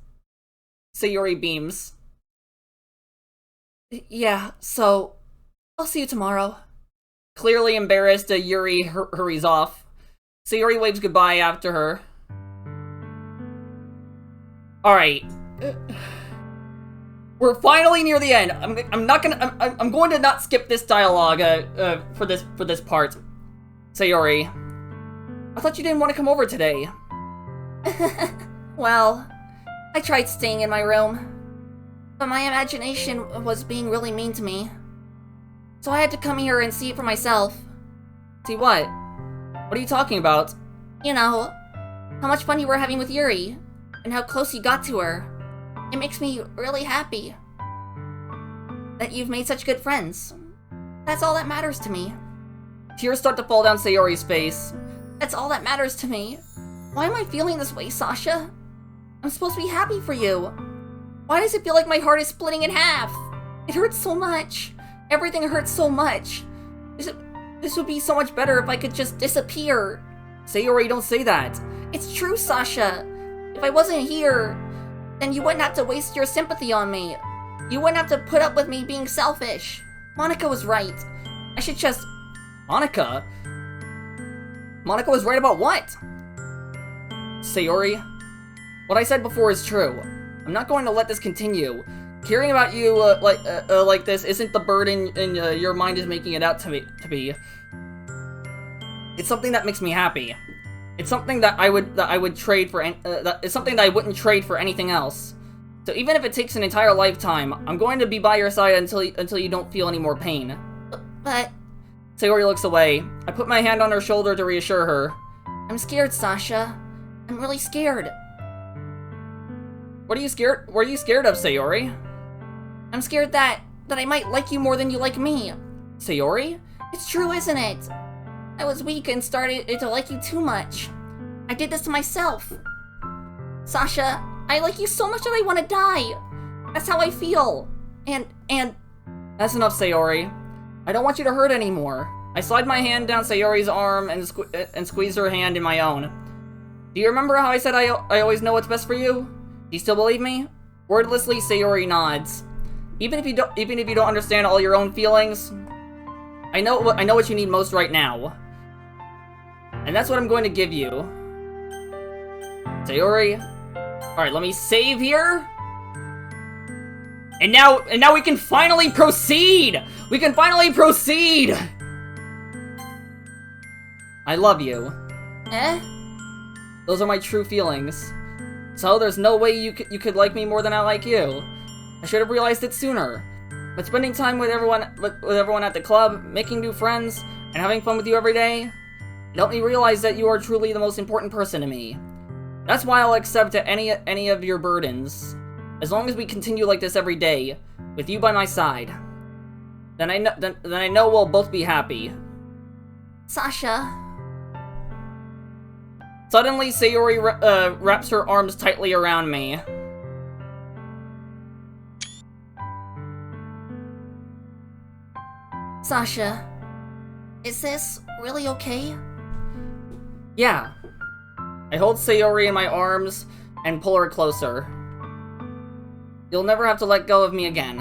Sayori beams. Yeah, so I'll see you tomorrow. Clearly embarrassed, Yuri hurries off. Sayori waves goodbye after her. Alright. We're finally near the end. I'm going to not skip this dialogue for this part. Sayori, I thought you didn't want to come over today. Well, I tried staying in my room, but my imagination was being really mean to me. So I had to come here and see it for myself. See what? What are you talking about? You know, how much fun you were having with Yuri, and how close you got to her. It makes me really happy that you've made such good friends. That's all that matters to me. Tears start to fall down Sayori's face. That's all that matters to me. Why am I feeling this way, Sasha? I'm supposed to be happy for you. Why does it feel like my heart is splitting in half? It hurts so much. Everything hurts so much. This would be so much better if I could just disappear. Sayori, don't say that. It's true, Sasha. If I wasn't here, then you wouldn't have to waste your sympathy on me. You wouldn't have to put up with me being selfish. Monica was right. I should just... Monica? Monica was right about what? Sayori, what I said before is true. I'm not going to let this continue. Caring about you like this isn't the burden your mind is making it out to be. It's something that makes me happy. It's something that I would trade for. It's something that I wouldn't trade for anything else. So even if it takes an entire lifetime, I'm going to be by your side until you don't feel any more pain. But Sayori looks away. I put my hand on her shoulder to reassure her. I'm scared, Sasha. I'm really scared. What are you scared? What are you scared of, Sayori? I'm scared that I might like you more than you like me. Sayori? It's true, isn't it? I was weak and started to like you too much. I did this to myself. Sasha, I like you so much that I want to die. That's how I feel. And... That's enough, Sayori. I don't want you to hurt anymore. I slide my hand down Sayori's arm and squeeze her hand in my own. Do you remember how I said I always know what's best for you? Do you still believe me? Wordlessly, Sayori nods. Even if you don't understand all your own feelings, I know what you need most right now. And that's what I'm going to give you. Sayori. Alright, let me save here. And now we can finally proceed! We can finally proceed! I love you. Eh? Those are my true feelings. So there's no way you could like me more than I like you. I should have realized it sooner. But spending time with everyone at the club, making new friends, and having fun with you every day, it helped me realize that you are truly the most important person to me. That's why I'll accept any of your burdens, as long as we continue like this every day, with you by my side. Then I know we'll both be happy. Sasha. Suddenly, Sayori wraps her arms tightly around me. Sasha, is this really okay? Yeah. I hold Sayori in my arms and pull her closer. You'll never have to let go of me again.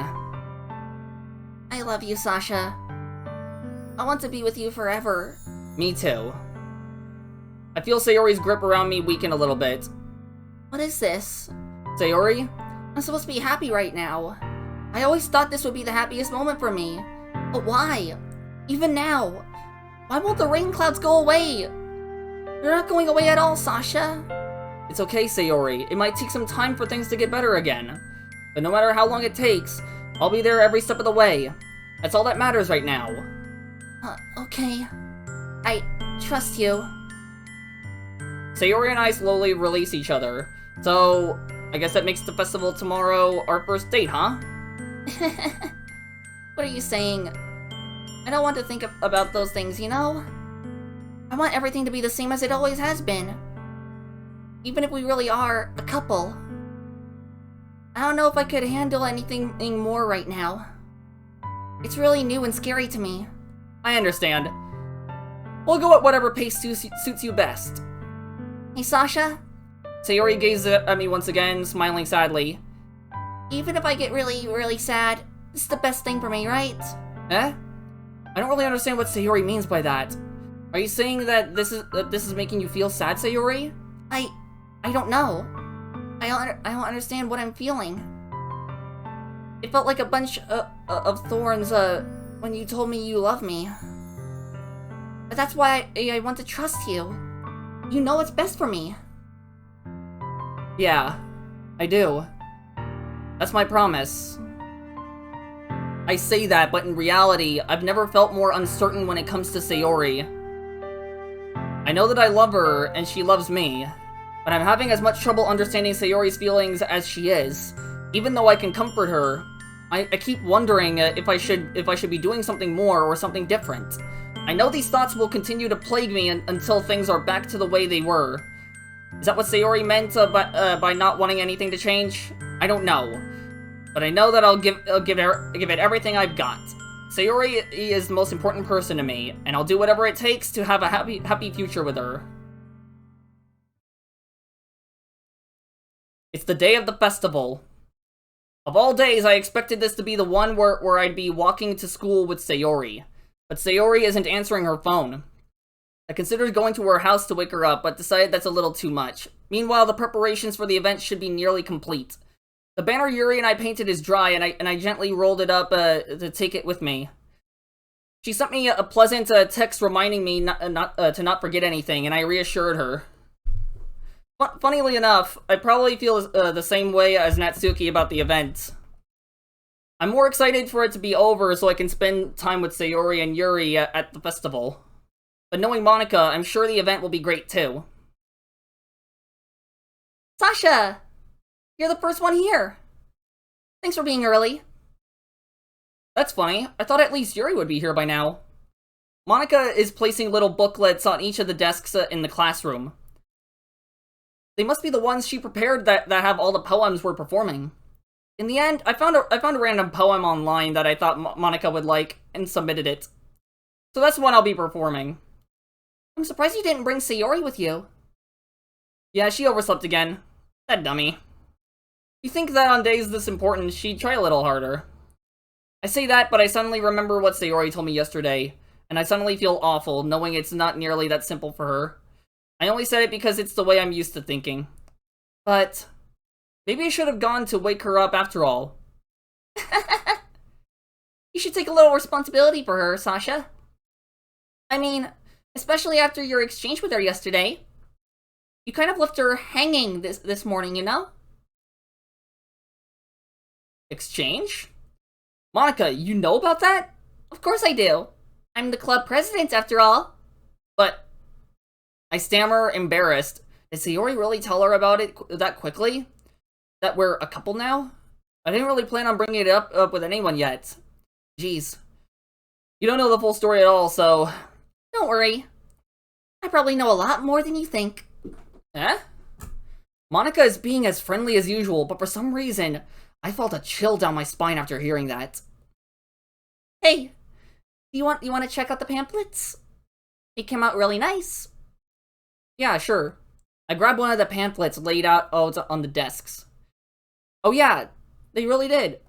I love you, Sasha. I want to be with you forever. Me too. I feel Sayori's grip around me weaken a little bit. What is this? Sayori? I'm supposed to be happy right now. I always thought this would be the happiest moment for me. But why? Even now? Why won't the rain clouds go away? They're not going away at all, Sasha. It's okay, Sayori. It might take some time for things to get better again. But no matter how long it takes, I'll be there every step of the way. That's all that matters right now. Okay. I trust you. Sayori and I slowly release each other. So, I guess that makes the festival tomorrow our first date, huh? What are you saying? I don't want to think about those things, you know? I want everything to be the same as it always has been. Even if we really are a couple. I don't know if I could handle anything more right now. It's really new and scary to me. I understand. We'll go at whatever pace suits you best. Hey, Sasha? Sayori gazes at me once again, smiling sadly. Even if I get really, really sad, This is the best thing for me, right? Eh? I don't really understand what Sayori means by that. Are you saying that this is making you feel sad, Sayori? I don't know. I don't understand what I'm feeling. It felt like a bunch of thorns, when you told me you love me. But that's why I want to trust you. You know what's best for me. Yeah, I do. That's my promise. I say that, but in reality, I've never felt more uncertain when it comes to Sayori. I know that I love her, and she loves me, but I'm having as much trouble understanding Sayori's feelings as she is. Even though I can comfort her, I keep wondering if I should be doing something more or something different. I know these thoughts will continue to plague me until things are back to the way they were. Is that what Sayori meant by not wanting anything to change? I don't know, but I know that I'll give it everything I've got. Sayori is the most important person to me, and I'll do whatever it takes to have a happy future with her. It's the day of the festival. Of all days, I expected this to be the one where I'd be walking to school with Sayori. But Sayori isn't answering her phone. I considered going to her house to wake her up, but decided that's a little too much. Meanwhile, the preparations for the event should be nearly complete. The banner Yuri and I painted is dry, and I gently rolled it up to take it with me. She sent me a pleasant text reminding me to not forget anything, and I reassured her. Funnily enough, I probably feel the same way as Natsuki about the event. I'm more excited for it to be over so I can spend time with Sayori and Yuri at the festival. But knowing Monica, I'm sure the event will be great too. Sasha! You're the first one here. Thanks for being early. That's funny. I thought at least Yuri would be here by now. Monica is placing little booklets on each of the desks in the classroom. They must be the ones she prepared that have all the poems we're performing. In the end, I found a random poem online that I thought Monica would like, and submitted it. So that's the one I'll be performing. I'm surprised you didn't bring Sayori with you. Yeah, she overslept again. That dummy. You think that on days this important, she'd try a little harder. I say that, but I suddenly remember what Sayori told me yesterday, and I suddenly feel awful, knowing it's not nearly that simple for her. I only said it because it's the way I'm used to thinking. But maybe I should have gone to wake her up after all. You should take a little responsibility for her, Sasha. I mean, especially after your exchange with her yesterday. You kind of left her hanging this morning, you know? Exchange? Monica, you know about that? Of course I do. I'm the club president, after all. But I stammer, embarrassed. Did Sayori really tell her about it that quickly? That we're a couple now? I didn't really plan on bringing it up with anyone yet. Jeez. You don't know the full story at all, so... Don't worry. I probably know a lot more than you think. Eh? Monica is being as friendly as usual, but for some reason, I felt a chill down my spine after hearing that. Hey, you want to check out the pamphlets? They came out really nice. Yeah, sure. I grabbed one of the pamphlets laid out on the desks. Oh yeah, they really did.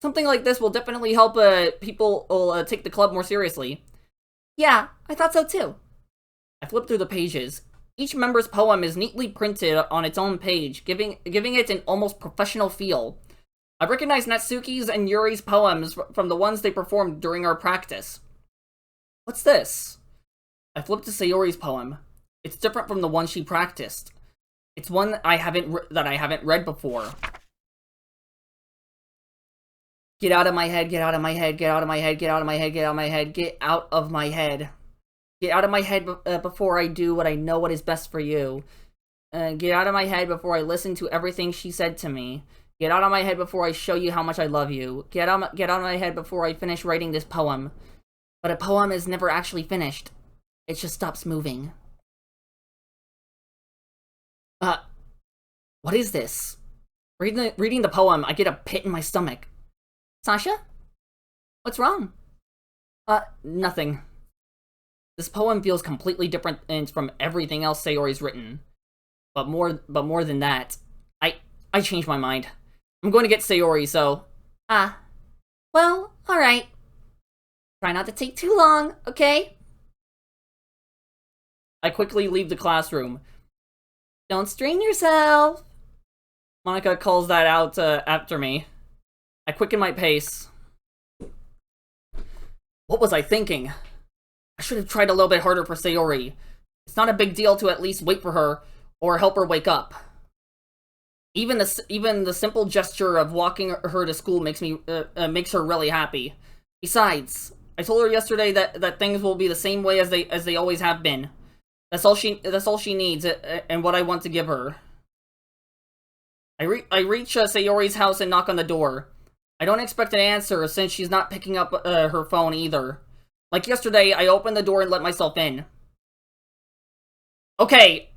Something like this will definitely help people take the club more seriously. Yeah, I thought so too. I flipped through the pages. Each member's poem is neatly printed on its own page, giving it an almost professional feel. I recognized Natsuki's and Yuri's poems from the ones they performed during our practice. What's this? I flipped to Sayori's poem. It's different from the one she practiced. It's one that I haven't read before. Get out of my head, get out of my head, get out of my head, get out of my head, get out of my head, get out of my head. Get out of my head before I do what I know what is best for you. Get out of my head before I listen to everything she said to me. Get out of my head before I show you how much I love you. Get out of my head before I finish writing this poem. But a poem is never actually finished. It just stops moving. What is this? Reading the poem, I get a pit in my stomach. Sasha? What's wrong? Nothing. This poem feels completely different from everything else Sayori's written. But more than that, I changed my mind. I'm going to get Sayori, so... Well, alright. Try not to take too long, okay? I quickly leave the classroom. Don't strain yourself. Monica calls that out after me. I quicken my pace. What was I thinking? I should have tried a little bit harder for Sayori. It's not a big deal to at least wait for her, or help her wake up. Even the simple gesture of walking her to school makes her really happy. Besides, I told her yesterday that things will be the same way as they always have been. That's all she needs, and what I want to give her. I reach Sayori's house and knock on the door. I don't expect an answer since she's not picking up her phone either. Like yesterday, I opened the door and let myself in. Okay,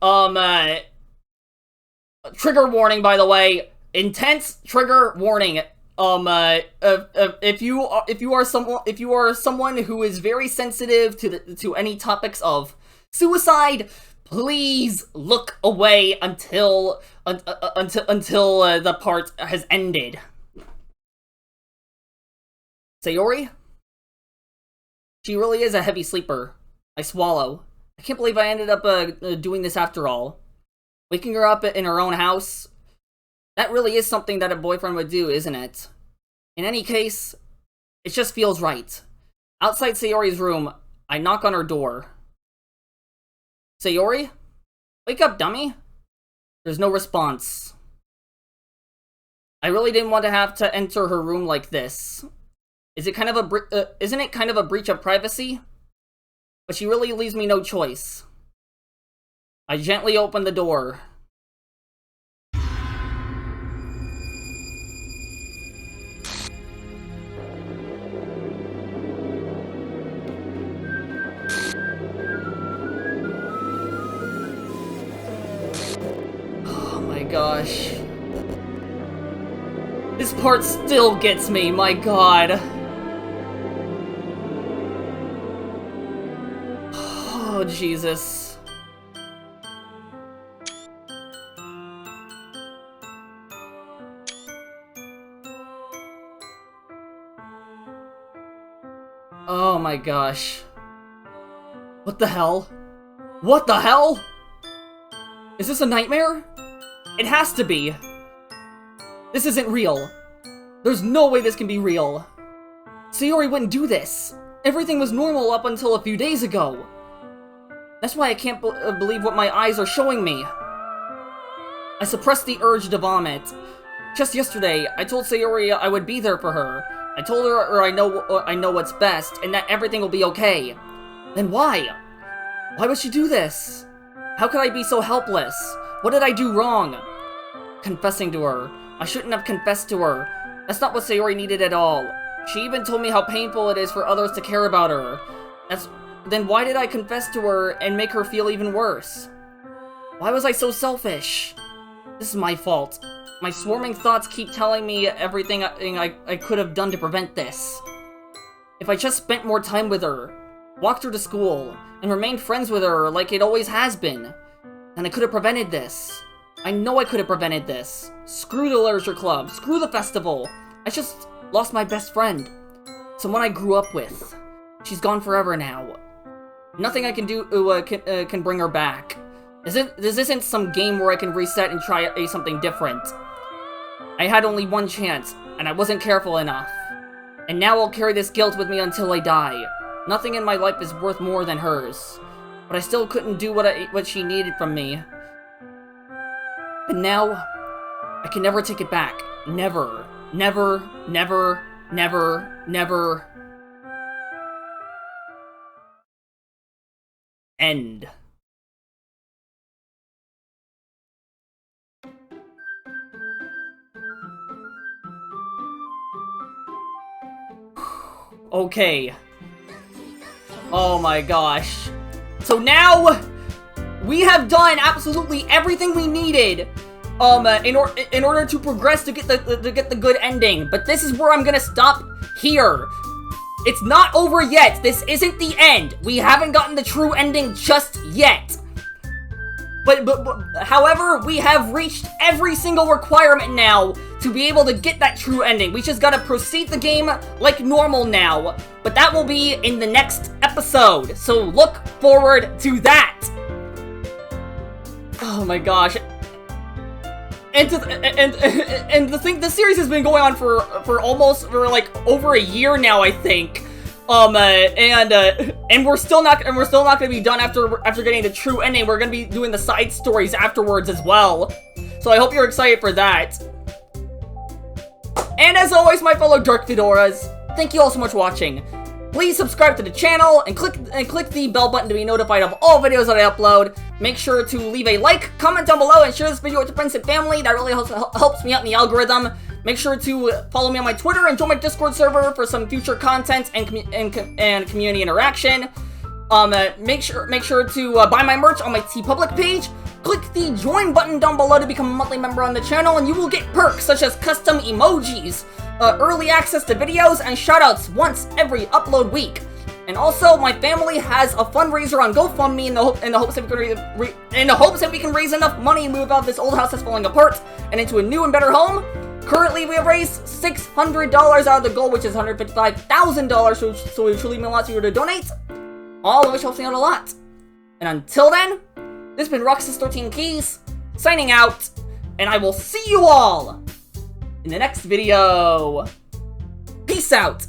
trigger warning, by the way. Intense trigger warning. If you are someone who is very sensitive to any topics of suicide, please look away until the part has ended. Sayori? She really is a heavy sleeper. I swallow. I can't believe I ended up doing this after all. Waking her up in her own house? That really is something that a boyfriend would do, isn't it? In any case, it just feels right. Outside Sayori's room, I knock on her door. Sayori? Wake up, dummy! There's no response. I really didn't want to have to enter her room like this. Isn't it kind of a breach of privacy? But she really leaves me no choice. I gently open the door. Oh my gosh. This part still gets me, my god. Oh, Jesus. Oh my gosh. What the hell? What the hell? Is this a nightmare? It has to be. This isn't real. There's no way this can be real. Sayori wouldn't do this. Everything was normal up until a few days ago. That's why I can't believe what my eyes are showing me. I suppressed the urge to vomit. Just yesterday, I told Sayori I would be there for her. I told her I know what's best, and that everything will be okay. Then why? Why would she do this? How could I be so helpless? What did I do wrong? Confessing to her. I shouldn't have confessed to her. That's not what Sayori needed at all. She even told me how painful it is for others to care about her. Then why did I confess to her and make her feel even worse? Why was I so selfish? This is my fault. My swarming thoughts keep telling me everything I could have done to prevent this. If I just spent more time with her, walked her to school, and remained friends with her like it always has been, then I could have prevented this. I know I could have prevented this. Screw the literature club, screw the festival. I just lost my best friend. Someone I grew up with. She's gone forever now. Nothing I can do can bring her back. This isn't some game where I can reset and try something different. I had only one chance, and I wasn't careful enough. And now I'll carry this guilt with me until I die. Nothing in my life is worth more than hers. But I still couldn't do what she needed from me. And now, I can never take it back. Never. Never, never, never, never. End. Okay. Oh my gosh. So now, we have done absolutely everything we needed in order to progress to get the good ending. But this is where I'm gonna stop here. It's not over yet. This isn't the end. We haven't gotten the true ending just yet. However, we have reached every single requirement now to be able to get that true ending. We just gotta proceed the game like normal now. But that will be in the next episode, so look forward to that. Oh my gosh. And the series has been going on for like over a year now, I think. And we're still not gonna be done after getting the true ending. We're gonna be doing the side stories afterwards as well. So I hope you're excited for that. And as always, my fellow Dark Fedoras, thank you all so much for watching. Please subscribe to the channel and click the bell button to be notified of all videos that I upload. Make sure to leave a like, comment down below, and share this video with your friends and family. That really helps me out in the algorithm. Make sure to follow me on my Twitter and join my Discord server for some future content and community interaction. Make sure to buy my merch on my TeePublic page. Click the join button down below to become a monthly member on the channel, and you will get perks such as custom emojis, early access to videos, and shoutouts once every upload week. And also, my family has a fundraiser on GoFundMe in the hopes that we can raise enough money and move out of this old house that's falling apart and into a new and better home. Currently, we have raised $600 out of the goal, which is $155,000, so it would truly mean a lot to you to donate. All of which helps me out a lot. And until then, this has been Roxas13Keys, signing out, and I will see you all in the next video. Peace out!